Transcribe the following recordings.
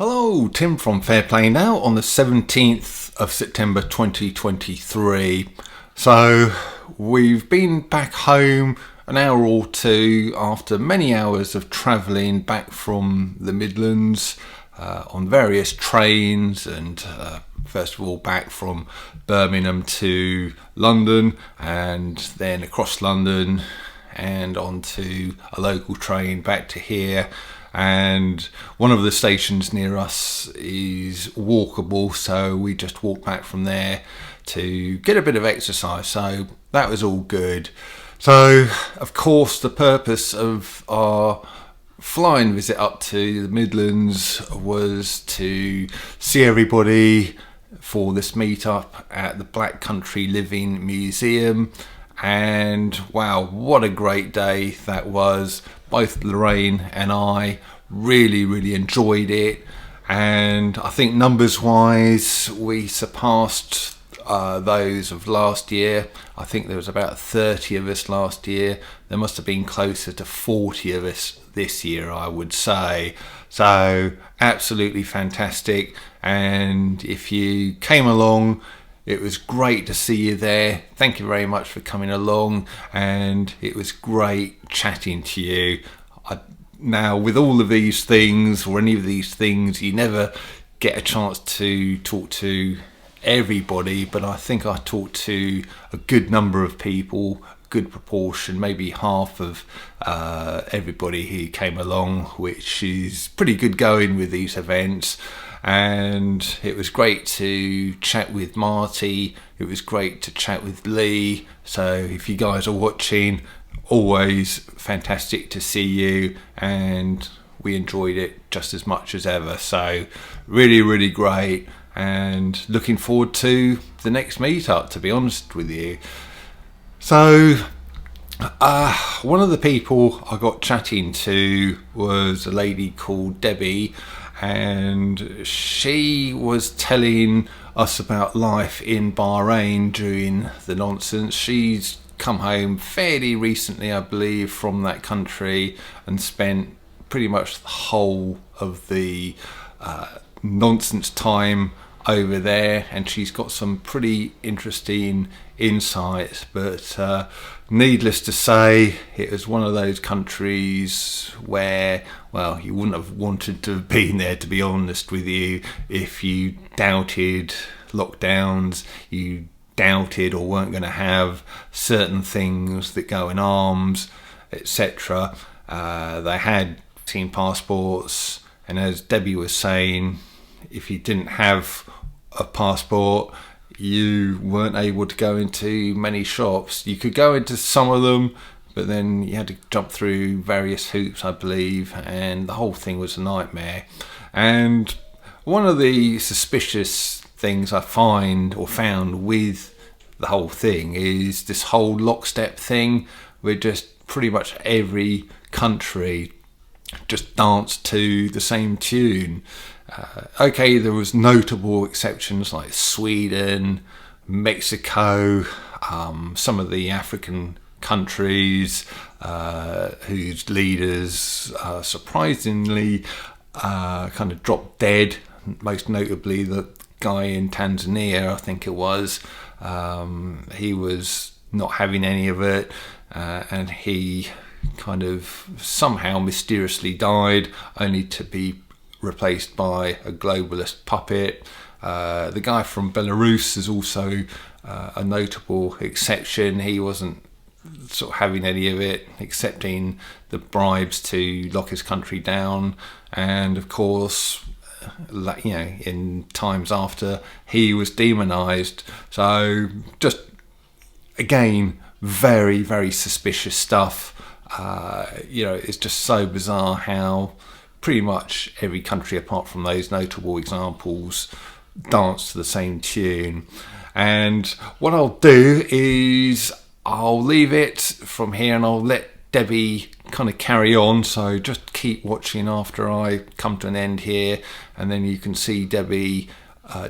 Hello, Tim from Fair Play Now on the 17th of September 2023. So we've been back home an hour or two after many hours of travelling back from the Midlands on various trains, and first of all back from Birmingham to London and then across London and onto a local train back to here. And one of the stations near us is walkable, so we just walked back from there to get a bit of exercise, so that was all good. So of course the purpose of our flying visit up to the Midlands was to see everybody for this meetup at the Black Country Living Museum. And wow, what a great day that was. Both Lorraine and I really enjoyed it, and I think numbers wise we surpassed those of last year. I think there was about 30 of us last year. There must have been closer to 40 of us this year, I would say. So absolutely fantastic, and if you came along, it was great to see you there. Thank you very much for coming along, and it was great chatting to you. Now, with all of these things, or any of these things, you never get a chance to talk to everybody, but I think I talked to a good number of people, good proportion, maybe half of everybody who came along, which is pretty good going with these events. And it was great to chat with Marty, it was great to chat with Lee. So if you guys are watching, always fantastic to see you, and we enjoyed it just as much as ever. So really great, and looking forward to the next meetup, to be honest with you. So one of the people I got chatting to was a lady called Debbie, and she was telling us about life in Bahrain during the nonsense. She's come home fairly recently, I believe, from that country, and spent pretty much the whole of the nonsense time over there, and she's got some pretty interesting insights. But needless to say, it was one of those countries where, well, you wouldn't have wanted to have been there, to be honest with you, if you doubted lockdowns, you doubted or weren't going to have certain things that go in arms, etc. They had vaccine passports, and as Debbie was saying, if you didn't have a passport, you weren't able to go into many shops. You could go into some of them, but then you had to jump through various hoops, I believe, and the whole thing was a nightmare. And one of the suspicious things I found with the whole thing is this whole lockstep thing, where just pretty much every country just danced to the same tune. Okay, there was notable exceptions like Sweden, Mexico, some of the African countries whose leaders surprisingly kind of dropped dead. Most notably the guy in Tanzania, I think it was. He was not having any of it, and he kind of somehow mysteriously died, only to be replaced by a globalist puppet. The guy from Belarus is also a notable exception. He wasn't sort of having any of it, accepting the bribes to lock his country down. And of course, you know, in times after, he was demonized. So just again, very suspicious stuff. You know, it's just so bizarre how pretty much every country, apart from those notable examples, dance to the same tune. And what I'll do is I'll leave it from here, and I'll let Debbie kind of carry on, so just keep watching after I come to an end here, and then you can see Debbie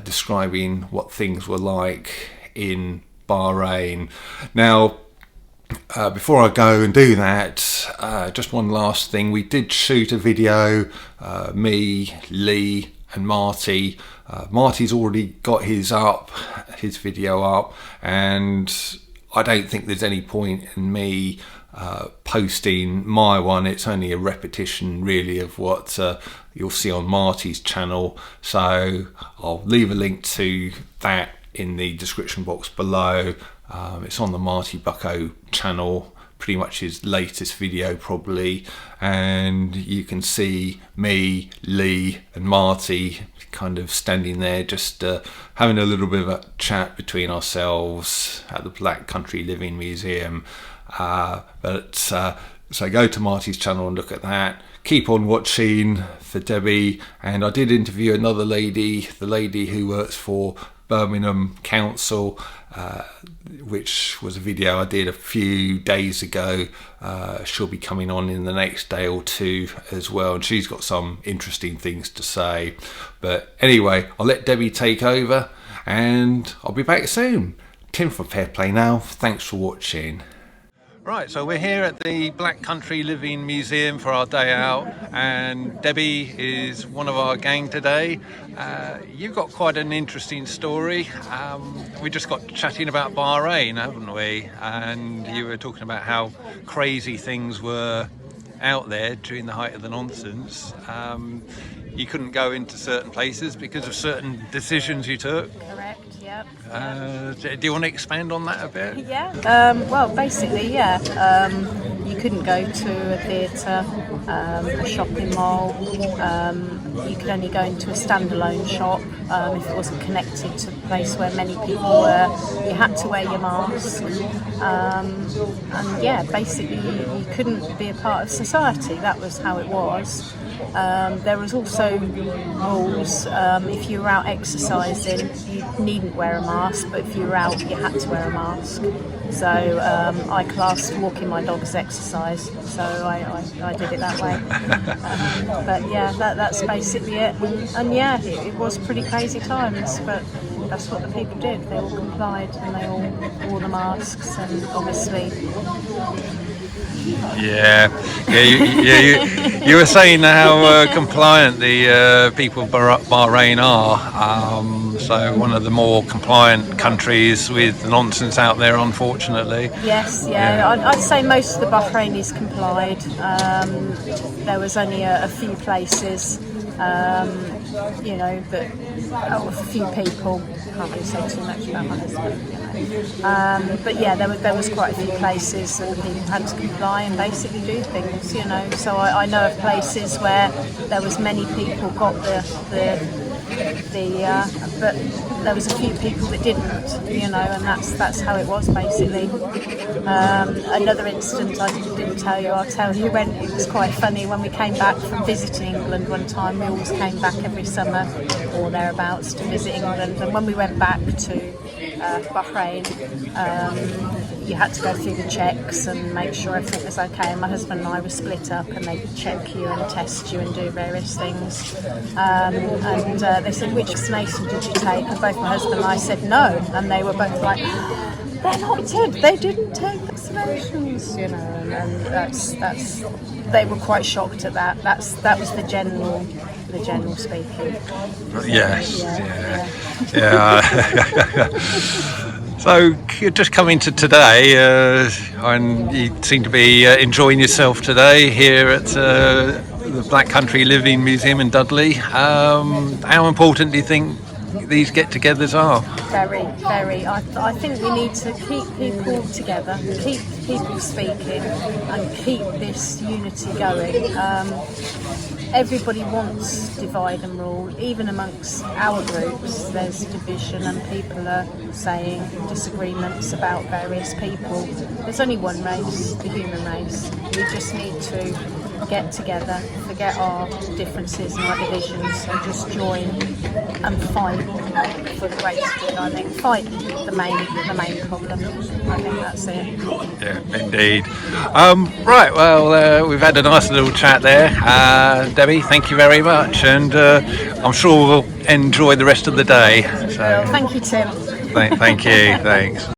describing what things were like in Bahrain. Now, before I go and do that, just one last thing. We did shoot a video, me, Lee and Marty. Marty's already got his video up, and I don't think there's any point in me posting my one. It's only a repetition really of what you'll see on Marty's channel, so I'll leave a link to that in the description box below. It's on the Marty Bucko channel, pretty much his latest video probably, and you can see me, Lee and Marty kind of standing there just having a little bit of a chat between ourselves at the Black Country Living Museum. So go to Marty's channel and look at that. Keep on watching for Debbie, and I did interview another lady, the lady who works for Birmingham Council, which was a video I did a few days ago. She'll be coming on in the next day or two as well, and she's got some interesting things to say. But anyway, I'll let Debbie take over, and I'll be back soon. Tim from Fair Play Now, thanks for watching. Right, so we're here at the Black Country Living Museum for our day out, and Debbie is one of our gang today. You've got quite an interesting story. We just got chatting about Bahrain, haven't we? And you were talking about how crazy things were out there during the height of the nonsense. You couldn't go into certain places because of certain decisions you took. Correct, yep. Do you want to expand on that a bit? Yeah, well, basically, yeah. You couldn't go to a theatre, a shopping mall. You could only go into a standalone shop if it wasn't connected to a place where many people were. You had to wear your mask. And yeah, basically you couldn't be a part of society. That was how it was. There was also rules. If you were out exercising, you needn't wear a mask, but if you were out, you had to wear a mask. So I classed walking my dog as exercise, so I did it that way. But yeah, that's basically it. And yeah, it was pretty crazy times, but that's what the people did. They all complied and they all wore the masks, and obviously. You were saying how compliant the people of Bahrain are. So one of the more compliant countries with nonsense out there, unfortunately. Yes, yeah. I'd say most of the Bahrainis complied. There was only a few places, you know, that a few people. Can't really say too much about my husband, you know. But yeah, there was quite a few places that the people had to comply and basically do things, you know. So I know of places where there was many people got but there was a few people that didn't, you know, and that's how it was basically. Another incident I didn't tell you, I'll tell you. When it was quite funny when we came back from visiting England one time. We always came back every summer or thereabouts to visit England, and when we went back to Bahrain, you had to go through the checks and make sure everything was okay. And my husband and I were split up, and they'd check you and test you and do various things. And they said, "Which vaccination did you take?" And both my husband and I said no, and they were both like, "They're not dead. They didn't take vaccinations," you know. And that's they were quite shocked at that. That was the general speaking. Yes, yeah. So you're just coming to today, and you seem to be enjoying yourself today here at the Black Country Living Museum in Dudley. How important do you think these get-togethers are? Very, very. I think we need to keep people together, keep people speaking, and keep this unity going. Everybody wants divide and rule. Even amongst our groups, there's division, and people are saying disagreements about various people. There's only one race, the human race. We just need to get together, forget our differences and our divisions, and just join and fight for the greater good. I think fight the main problem. I think that's it. Yeah, indeed. Right, well, we've had a nice little chat there. Debbie, thank you very much, and I'm sure we'll enjoy the rest of the day. So, Thank you, Tim. Thank you. Thanks.